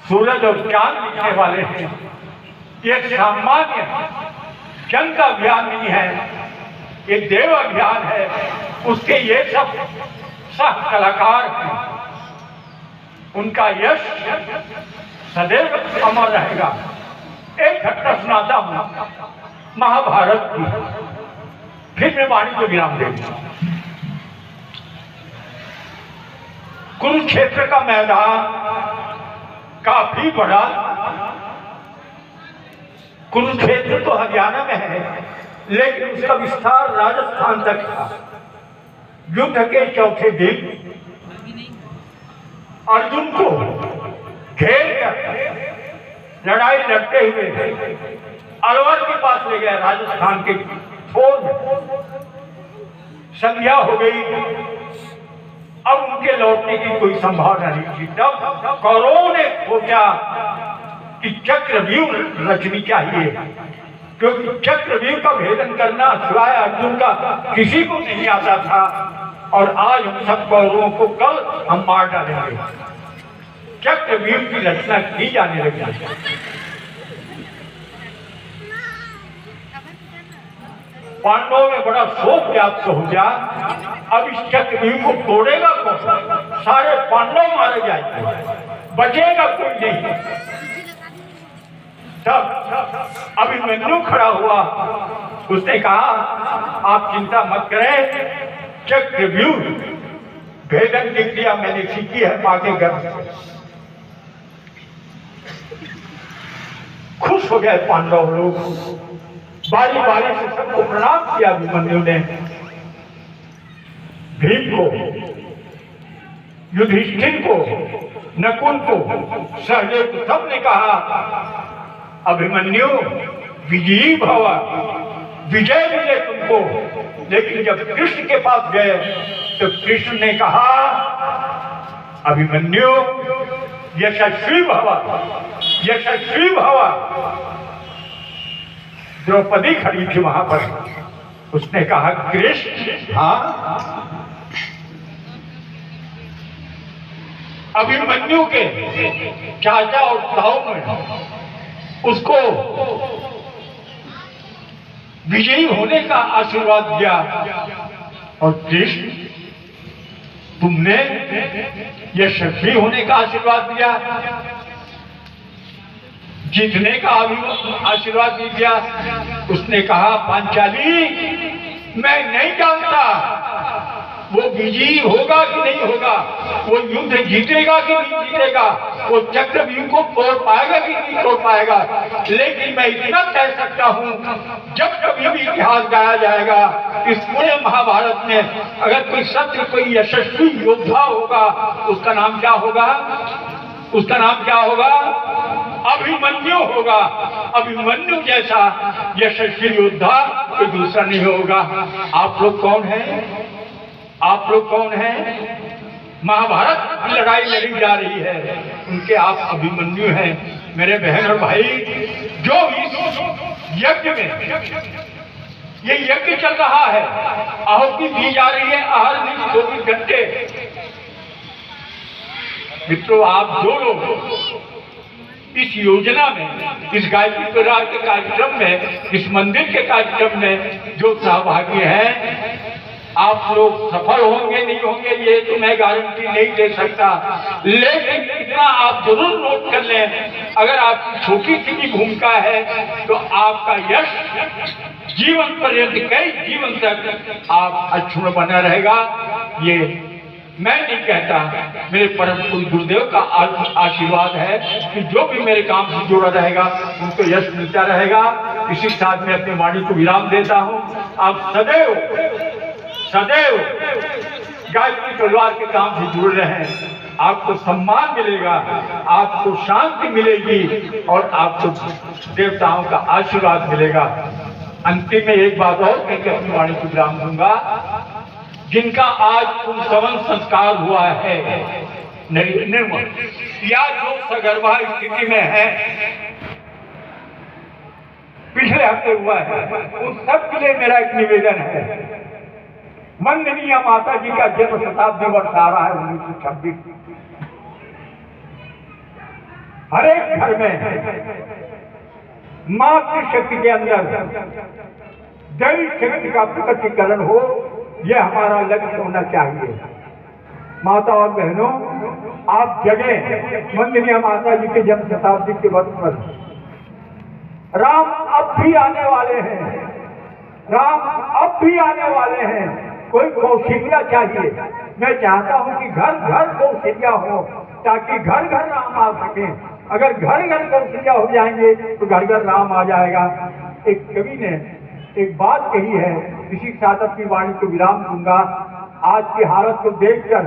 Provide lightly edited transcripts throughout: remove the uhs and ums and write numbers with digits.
सूरज और चांद लिखने वाले हैं। ये सामान्य जन का अभियान नहीं है, ये देव अभियान है। उसके ये सब सह कलाकार हैं, उनका यश सदैव अमर रहेगा। एक घटना सुनाता हूं महाभारत की, फिर मैं वाणी को विराम देंगे। कुरुक्षेत्र का मैदान काफी बड़ा। कुरुक्षेत्र तो हरियाणा में है, लेकिन उसका विस्तार राजस्थान तक था। युद्ध के चौथे दिन अर्जुन को घेर कर लड़ाई लड़ते हुए अलवर के पास ले गया, राजस्थान के छोर में। संध्या हो गई, अब उनके लौटने की कोई संभावना नहीं थी। तब कौरवों ने सोचा कि चक्रव्यूह रचनी चाहिए, क्योंकि चक्रव्यूह का भेदन करना सिवाय अर्जुन का किसी को नहीं आता था। और आज उन सब कौरवों को कल हम मार डालेंगे। चक्रव्यूह की रचना की जाने लगी। पांडवों में बड़ा शोक व्याप्त हो गया। अब इस चक्रव्यूह को तोड़ेगा कौन? सारे पांडव मारे जाएंगे, बचेगा कोई नहीं। तब अभिमन्यु खड़ा हुआ, उसने कहा आप चिंता मत करें, चक्रव्यूह भेदन की क्रिया मैंने सीखी है मां के गर्भ से। खुश हो गए पांडव लोग, बारी बारी से सबको प्रणाम किया। अभिमन्यु ने भीम को, युधिष्ठिर को, नकुल को, सहदेव को, सबने कहा अभिमन्यु विजयी भव, विजय मिले तुमको। लेकिन जब कृष्ण के पास गए तो कृष्ण ने कहा अभिमन्यु यशस्वी भव, यशस्वी भव। द्रौपदी खड़ी थी वहां पर, उसने कहा कृष्ण हाँ। अभिमन्यु के चाचा और ताऊ ने उसको विजयी होने का आशीर्वाद दिया। और कृष्ण तुमने यशस्वी होने का आशीर्वाद दिया, जीतने का आशीर्वाद नहीं दिया। उसने कहा पांचाली मैं नहीं जानता वो विजयी होगा कि नहीं होगा, वो युद्ध जीतेगा कि नहीं जीतेगा, वो चक्रव्यूह को तोड़ पाएगा कि नहीं तोड़ पाएगा। लेकिन मैं इतना कह सकता हूँ, जब कभी भी इतिहास गाया जाएगा इस पूरे महाभारत में, अगर कोई सत्य कोई यशस्वी योद्धा होगा, उसका नाम क्या होगा? उसका नाम क्या होगा? अभिमन्यु होगा। अभिमन्यु जैसा यशस्वी योद्धा कोई दूसरा नहीं होगा। आप लोग कौन हैं? आप लोग कौन हैं? महाभारत की लड़ाई लड़ी जा रही है, उनके आप अभिमन्यु हैं। मेरे बहन और भाई, जो इस यज्ञ में ये यज्ञ चल रहा है, आहुति दी जा रही है हर दिन 24 घंटे। मित्रों, आप जो लोग इस योजना में, इस गायत्री परिवार के कार्यक्रम में, इस मंदिर के कार्यक्रम में जो सहभागी हैं, आप लोग सफल होंगे नहीं होंगे ये तो मैं गारंटी नहीं दे सकता। लेकिन इतना आप जरूर नोट कर लें, अगर आपकी छोटी सी भी भूमिका है तो आपका यश जीवन पर्यंत, कई जीवन तक आप अक्षुण्ण बना रहेगा। ये मैं नहीं कहता, मेरे परम गुरुदेव का आशीर्वाद है कि जो भी मेरे काम से जुड़ा रहेगा उनको यश मिलता रहेगा। इसी साथ में अपनी वाणी को विराम देता हूँ। आप सदैव सदैव गायत्री परिवार के काम से जुड़ रहे हैं, आपको सम्मान मिलेगा, आपको शांति मिलेगी और आपको देवताओं का आशीर्वाद मिलेगा। अंतिम में एक बात और कहकर अपनी वाणी को विराम दूंगा। जिनका आज पुंसवन संस्कार हुआ है निर्मल, या जो सगर्भा स्थिति में है, पिछले हफ्ते हुआ है, उन सब के लिए मेरा एक निवेदन है। वंदनीय माता जी का जन्म शताब्दी वर्ष आ रहा है 1926। हर एक घर में मां की शक्ति के अंदर दैवी शक्ति का प्रकटीकरण हो, यह हमारा लक्ष्य होना चाहिए। माता और बहनों, आप जगह वंदनीय माता जी के जन्म शताब्दी के वर्ष पर राम अब भी आने वाले हैं, राम अब भी आने वाले हैं। कोई कौशल्या चाहिए। मैं चाहता हूं कि घर घर कौशल्या हो, ताकि घर घर राम आ सके। अगर घर घर कौशल्या हो जाएंगे तो घर घर राम आ जाएगा। एक कवि ने एक बात कही है, इसी के साथ अपनी वाणी को विराम दूंगा। आज की हालत को देखकर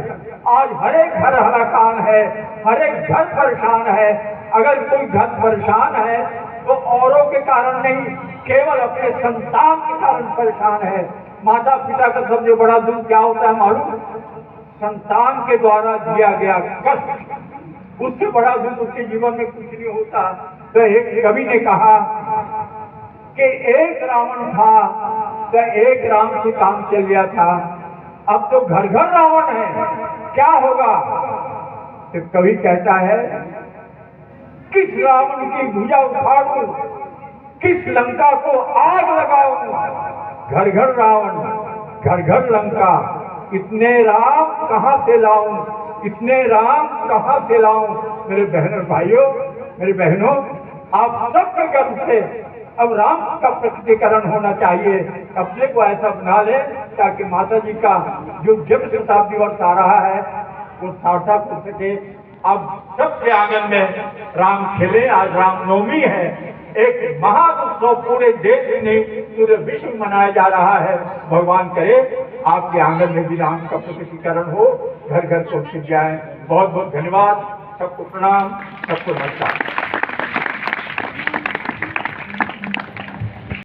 आज हर एक घर हलाकान है, हर एक घर परेशान है। अगर कोई घर परेशान है तो औरों के कारण नहीं, केवल अपने संतान के कारण परेशान है। माता पिता का सबसे बड़ा दुख क्या होता है मालूम? संतान के द्वारा दिया गया कष्ट, उससे बड़ा दुख उसके जीवन में कुछ नहीं होता। तो एक कवि ने कहा कि एक रावण था तो एक राम से काम चल गया था, अब तो घर घर रावण है, क्या होगा? तो कवि कहता है, किस रावण की भुजा उखाड़ूं, किस लंका को आग लगाऊं? घर घर रावण, घर घर लंका, इतने राम कहां से लाऊं, इतने राम कहां से लाऊं? मेरे बहनों भाइयों, मेरी बहनों, आप सबके गर्भ से अब राम का प्रकटीकरण होना चाहिए। अपने को ऐसा बना ले ताकि माता जी का जो जन्म शताब्दी वर्ष आ रहा है वो सार्थक हो सके। अब सबके आंगन में राम खिले। आज रामनवमी है, एक महाउत्सव पूरे देश में नहीं पूरे विश्व में मनाया जा रहा है। भगवान करे आपके आंगन में भी राम का प्रकटीकरण हो, घर घर पहुंच जाए। बहुत बहुत धन्यवाद, सबको प्रणाम, सबको नमस्कार।